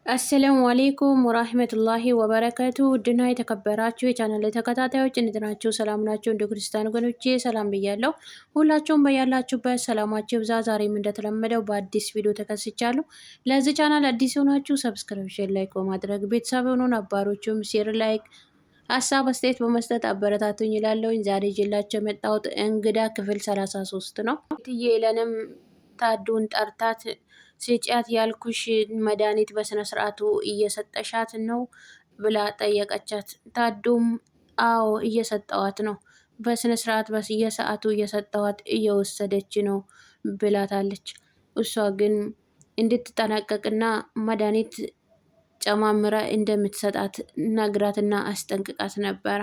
አሰላሙ አሌይኩም ወራህመቱላሂ ወበረከቱ። ውድና የተከበራችሁ የቻናል ተከታታዮች እንዴት ናችሁ? ሰላም ናችሁ? እንደ ክርስቲያን ወገኖቼ ሰላም ብያለሁ። ሁላችሁም በያላችሁበት ሰላማችሁ ይብዛ። ዛሬም እንደተለመደው በአዲስ ቪዲዮ ተከስቻለሁ። ለዚህ ቻናል አዲስ የሆናችሁ ሰብስክሪፕሽን፣ ላይክ በማድረግ ቤተሰብ የሆኑ ነባሮቹም ሼር፣ ላይክ ሀሳብ አስተያየት በመስጠት አበረታቱኝ ይላለሁኝ። ዛሬ ይዤላችሁ የመጣሁት እንግዳ ክፍል 33 ነው። እትዬ ሄለንም ታዱን ጠርታት ስጪያት ያልኩሽ መድኃኒት በስነ ስርዓቱ እየሰጠሻት ነው ብላ ጠየቀቻት። ታዱም አዎ እየሰጠዋት ነው፣ በስነ ስርዓት በየሰዓቱ እየሰጠዋት እየወሰደች ነው ብላታለች። እሷ ግን እንድትጠናቀቅና መድኃኒት ጨማምራ እንደምትሰጣት ነግራትና አስጠንቅቃት ነበረ።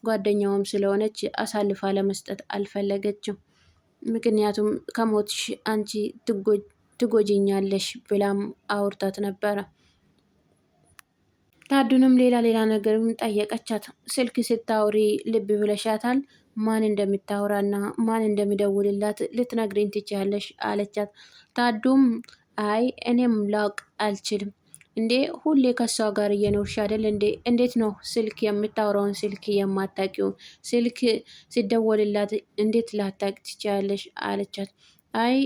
ጓደኛውም ስለሆነች አሳልፋ ለመስጠት አልፈለገችም። ምክንያቱም ከሞትሽ አንቺ ትጎጂኛለሽ ብላም አውርታት ነበረ። ታዱንም ሌላ ነገርም ጠየቀቻት። ስልክ ስታውሪ ልብ ብለሻታል? ማን እንደምታወራና ማን እንደሚደውልላት ልትነግሪኝ ትችያለሽ አለቻት። ታዱም አይ እኔም ላውቅ አልችልም እንዴ፣ ሁሌ ከሷ ጋር እየኖርሽ አይደል እንዴ? እንዴት ነው ስልክ የምታወራውን ስልክ የማታውቂው? ስልክ ሲደወልላት እንዴት ላታውቅ ትችያለሽ አለቻት። አይ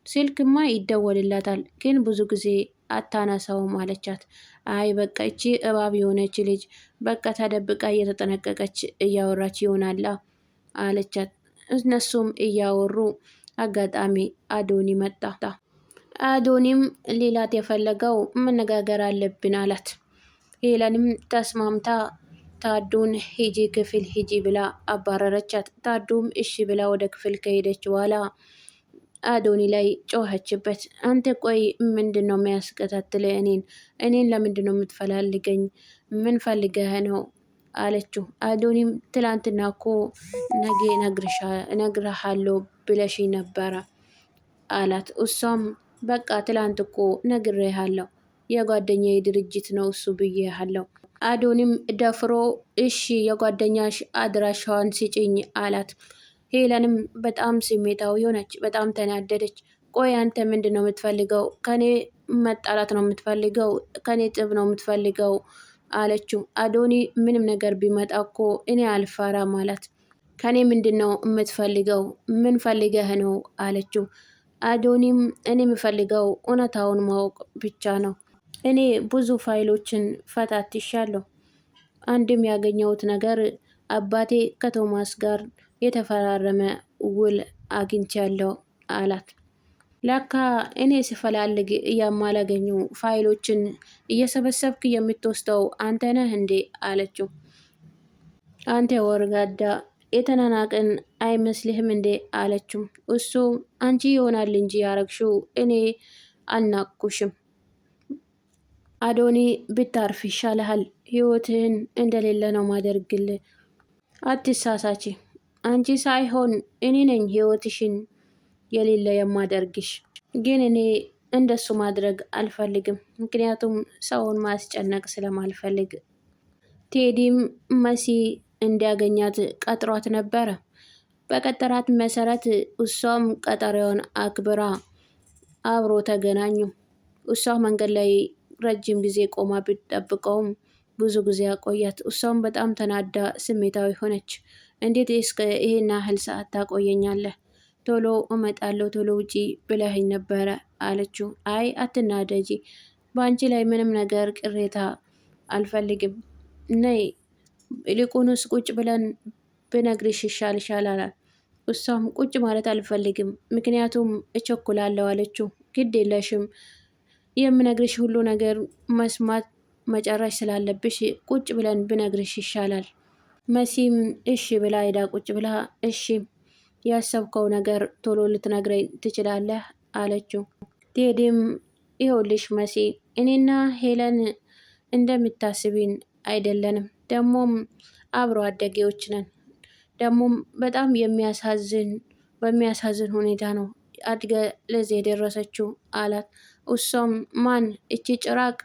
ስልክማ ይደወልላታል ግን ብዙ ጊዜ አታነሳውም አለቻት። አይ በቃ እቺ እባብ የሆነች ልጅ በቃ ተደብቃ እየተጠነቀቀች እያወራች ይሆናላ አለቻት። እነሱም እያወሩ አጋጣሚ አዶኒ መጣ። አዶኒም ሌላት የፈለገው መነጋገር አለብን አላት። ሄለንም ተስማምታ ታዱን ሂጂ ክፍል ሂጂ ብላ አባረረቻት። ታዱም እሺ ብላ ወደ ክፍል ከሄደች በኋላ አዶኒ ላይ ጮኸችበት። አንተ ቆይ ምንድን ነው የሚያስከታትለ? እኔን ለምንድን ነው የምትፈላልገኝ? ምን ፈልገህ ነው አለችው። አዶኒም ትላንትና እኮ ነገ እነግርሃለሁ ብለሽ ነበረ አላት። እሷም በቃ ትላንት እኮ ነግሬሃለሁ፣ የጓደኛዬ ድርጅት ነው እሱ ብዬሃለሁ። አዶኒም ደፍሮ እሺ የጓደኛሽ አድራሻዋን ስጭኝ አላት። ሄለንም በጣም ስሜታዊ ሆነች፣ በጣም ተናደደች። ቆይ አንተ ምንድን ነው የምትፈልገው? ከኔ መጣላት ነው የምትፈልገው? ከኔ ጥብ ነው የምትፈልገው አለችው። አዶኒ ምንም ነገር ቢመጣ እኮ እኔ አልፈራም አላት። ከኔ ምንድን ነው የምትፈልገው? ምን ፈልገህ ነው አለችው። አዶኒም እኔ የምፈልገው እውነታውን ማወቅ ብቻ ነው። እኔ ብዙ ፋይሎችን ፈታትሻለሁ። አንድም ያገኘሁት ነገር አባቴ ከቶማስ ጋር የተፈራረመ ውል አግኝቻለሁ አላት። ለካ እኔ ስፈላልግ እያማላገኙ ፋይሎችን እየሰበሰብክ የምትወስደው አንተ ነህ እንዴ አለችው። አንተ ወርጋዳ የተናናቅን አይመስልህም እንዴ አለችው። እሱ አንቺ ይሆናል እንጂ ያረግሽው እኔ አልናቅኩሽም። አዶኒ ብታርፍ ይሻልሃል፣ ህይወትህን እንደሌለ ነው ማደርግል። አትሳሳች፣ አንቺ ሳይሆን እኔ ነኝ ህይወትሽን የሌለ የማደርግሽ። ግን እኔ እንደሱ ማድረግ አልፈልግም፣ ምክንያቱም ሰውን ማስጨነቅ ስለማልፈልግ። ቴዲም መሲ እንዲያገኛት ቀጥሯት ነበረ። በቀጠራት መሰረት እሷም ቀጠሮውን አክብራ አብሮ ተገናኙ። እሷ መንገድ ላይ ረጅም ጊዜ ቆማ ብትጠብቀውም ብዙ ጊዜ አቆያት። እሷም በጣም ተናዳ ስሜታዊ ሆነች። እንዴት እስከ ይሄን ያህል ሰዓት ታቆየኛለህ? ቶሎ እመጣለሁ፣ ቶሎ ውጪ ብለኸኝ ነበረ አለችው። አይ አትናደጂ፣ በአንቺ ላይ ምንም ነገር ቅሬታ አልፈልግም። ነይ ይልቁንስ ቁጭ ብለን ብነግርሽ ይሻልሻል አላት። እሷም ቁጭ ማለት አልፈልግም ምክንያቱም እቸኩላለሁ አለችው። ግድ የለሽም፣ የምነግርሽ ሁሉ ነገር መስማት መጨረሽ ስላለብሽ ቁጭ ብለን ብነግርሽ ይሻላል። መሲም እሺ ብላ ሄዳ ቁጭ ብላ እሺ ያሰብከው ነገር ቶሎ ልትነግረኝ ትችላለህ አለችው። ቴዲም ይኸውልሽ መሲ፣ እኔና ሄለን እንደምታስቢን አይደለንም፣ ደግሞም አብሮ አደጌዎች ነን። ደግሞም በጣም በሚያሳዝን ሁኔታ ነው አድገ ለዚህ የደረሰችው አላት። እሷም ማን እቺ ጭራቅ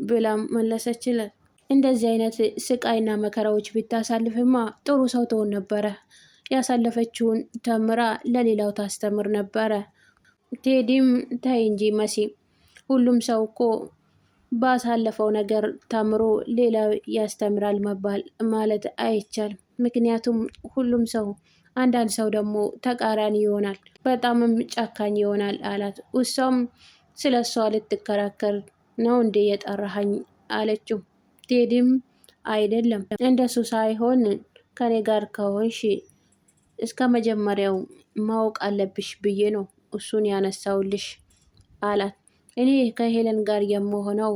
ብላም መለሰችለት። እንደዚህ አይነት ስቃይና መከራዎች ብታሳልፍማ ጥሩ ሰው ትሆን ነበረ። ያሳለፈችውን ተምራ ለሌላው ታስተምር ነበረ። ቴዲም ታይ እንጂ መሲ፣ ሁሉም ሰው እኮ ባሳለፈው ነገር ተምሮ ሌላ ያስተምራል መባል ማለት አይቻልም። ምክንያቱም ሁሉም ሰው አንዳንድ ሰው ደግሞ ተቃራኒ ይሆናል፣ በጣምም ጨካኝ ይሆናል አላት። እሷም ስለ እሷ ልትከራከር ነው እንዴ የጠራሃኝ አለችው። ቴዲም አይደለም እንደሱ ሳይሆን ከኔ ጋር ከሆንሽ እስከ መጀመሪያው ማወቅ አለብሽ ብዬ ነው እሱን ያነሳውልሽ አላት። እኔ ከሄለን ጋር የምሆነው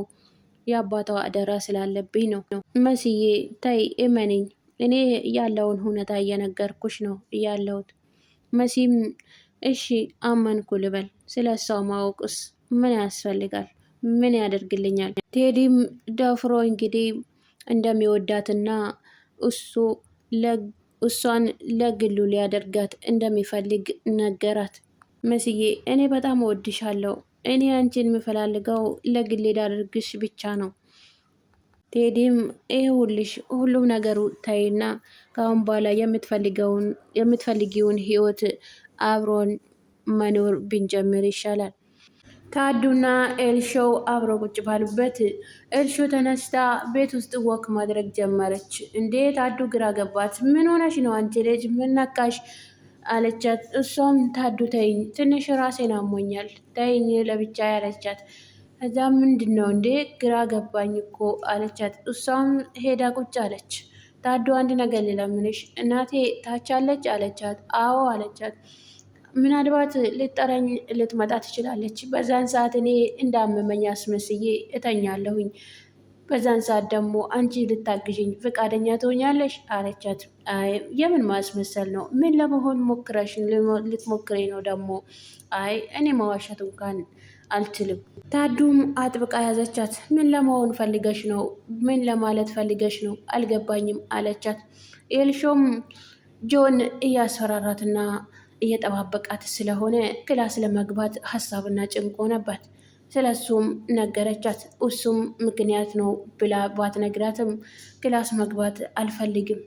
የአባቷ አደራ ስላለብኝ ነው። መስዬ ተይ እመነኝ፣ እኔ ያለውን ሁኔታ እየነገርኩሽ ነው ያለሁት። መሲም እሺ አመንኩ ልበል፣ ስለ እሷ ማወቅስ ምን ያስፈልጋል? ምን ያደርግልኛል? ቴዲም ደፍሮ እንግዲህ እንደሚወዳትና እሷን ለግሉ ሊያደርጋት እንደሚፈልግ ነገራት። መስዬ እኔ በጣም እወድሻለሁ፣ እኔ አንቺን የምፈላልገው ለግሌ ላደርግሽ ብቻ ነው። ቴዲም ይኸውልሽ ሁሉም ነገሩ ታይና ከአሁን በኋላ የምትፈልጊውን ህይወት አብሮን መኖር ብንጀምር ይሻላል። ታዱና ኤልሾው አብረው ቁጭ ባሉበት ኤልሾ ተነስታ ቤት ውስጥ ወክ ማድረግ ጀመረች። እንዴ ታዱ ግራ ገባት። ምን ሆነሽ ነው አንቺ ልጅ ምን ነካሽ? አለቻት። እሷም ታዱ ተይኝ፣ ትንሽ ራሴን አሞኛል ተይኝ ለብቻ ያለቻት። እዛ ምንድን ነው እንዴ ግራ ገባኝ እኮ አለቻት። እሷም ሄዳ ቁጭ አለች። ታዱ አንድ ነገር ልለምንሽ፣ እናቴ ታቻለች አለቻት። አዎ አለቻት። ምናልባት ልጠረኝ ልትመጣ ትችላለች። በዛን ሰዓት እኔ እንዳመመኝ አስመስዬ እተኛለሁኝ። በዛን ሰዓት ደግሞ አንቺ ልታግዥኝ ፈቃደኛ ትሆኛለሽ አለቻት። አይ የምን ማስመሰል ነው? ምን ለመሆን ሞክረሽ ልትሞክሬ ነው ደግሞ? አይ እኔ መዋሸት እንኳን አልችልም። ታዱም አጥብቃ ያዘቻት። ምን ለመሆን ፈልገሽ ነው? ምን ለማለት ፈልገሽ ነው? አልገባኝም አለቻት። ኤልሾም ጆን እያስፈራራትና እየጠባበቃት ስለሆነ ክላስ ለመግባት ሀሳብና ጭንቅ ሆነባት። ስለሱም ነገረቻት። እሱም ምክንያት ነው ብላ ባትነግራትም ክላስ መግባት አልፈልግም፣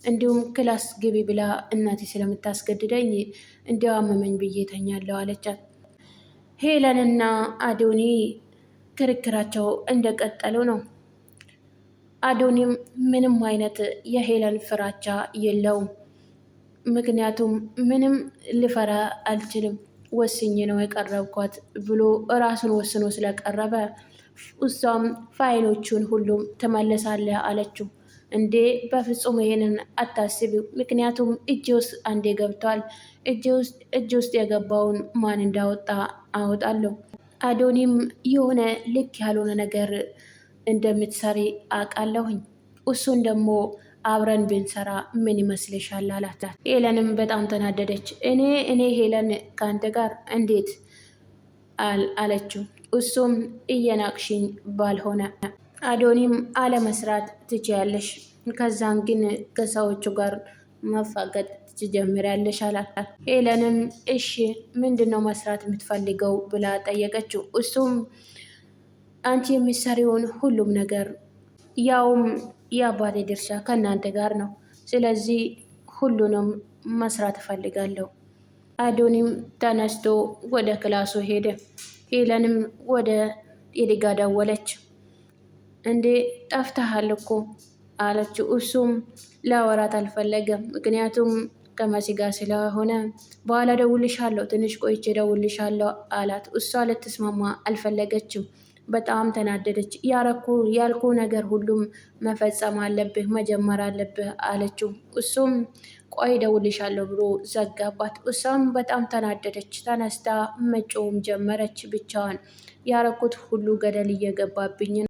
እንዲሁም ክላስ ግቢ ብላ እናቴ ስለምታስገድደኝ እንዲያው አመመኝ ብዬ ተኛለሁ አለቻት። ሄለንና አዶኒ ክርክራቸው እንደቀጠሉ ነው። አዶኒም ምንም አይነት የሄለን ፍራቻ የለውም። ምክንያቱም ምንም ልፈራ አልችልም ወስኜ ነው የቀረብኳት ብሎ እራሱን ወስኖ ስለቀረበ እሷም ፋይሎቹን ሁሉም ትመልሳለህ አለችው። እንዴ በፍጹም ይሄንን አታስቢው፣ ምክንያቱም እጅ ውስጥ አንዴ ገብቷል። እጅ ውስጥ የገባውን ማን እንዳወጣ አወጣለሁ። አዶኒም የሆነ ልክ ያልሆነ ነገር እንደምትሰሪ አውቃለሁኝ፣ እሱን ደግሞ አብረን ብንሰራ ምን ይመስልሻል አላት። ሄለንም በጣም ተናደደች። እኔ ሄለን ከአንተ ጋር እንዴት አለችው። እሱም እየናቅሽኝ ባልሆነ። አዶኒም አለመስራት ትችያለሽ፣ ከዛን ግን ከሰዎቹ ጋር መፋገጥ ትጀምሪያለሽ አላት። ሄለንም እሺ ምንድነው መስራት የምትፈልገው ብላ ጠየቀችው። እሱም አንቺ የሚሰሪውን ሁሉም ነገር ያውም የአባቴ ድርሻ ከእናንተ ጋር ነው፣ ስለዚህ ሁሉንም መስራት እፈልጋለሁ። አዶኒም ተነስቶ ወደ ክላሱ ሄደ። ሄለንም ወደ ኤሊጋ ደወለች። እንዴ ጠፍተሃል እኮ አለችው። እሱም ላወራት አልፈለገም፣ ምክንያቱም ከመሲ ጋር ስለሆነ በኋላ ደውልሻለሁ፣ ትንሽ ቆይቼ ደውልሻለሁ አላት። እሷ ልትስማማ አልፈለገችም። በጣም ተናደደች። ያልኩ ነገር ሁሉም መፈጸም አለብህ፣ መጀመር አለብህ አለችው። እሱም ቆይ ደውልሻለሁ ብሎ ዘጋባት። እሷም በጣም ተናደደች። ተነስታ መጮም ጀመረች ብቻዋን። ያረኩት ሁሉ ገደል እየገባብኝ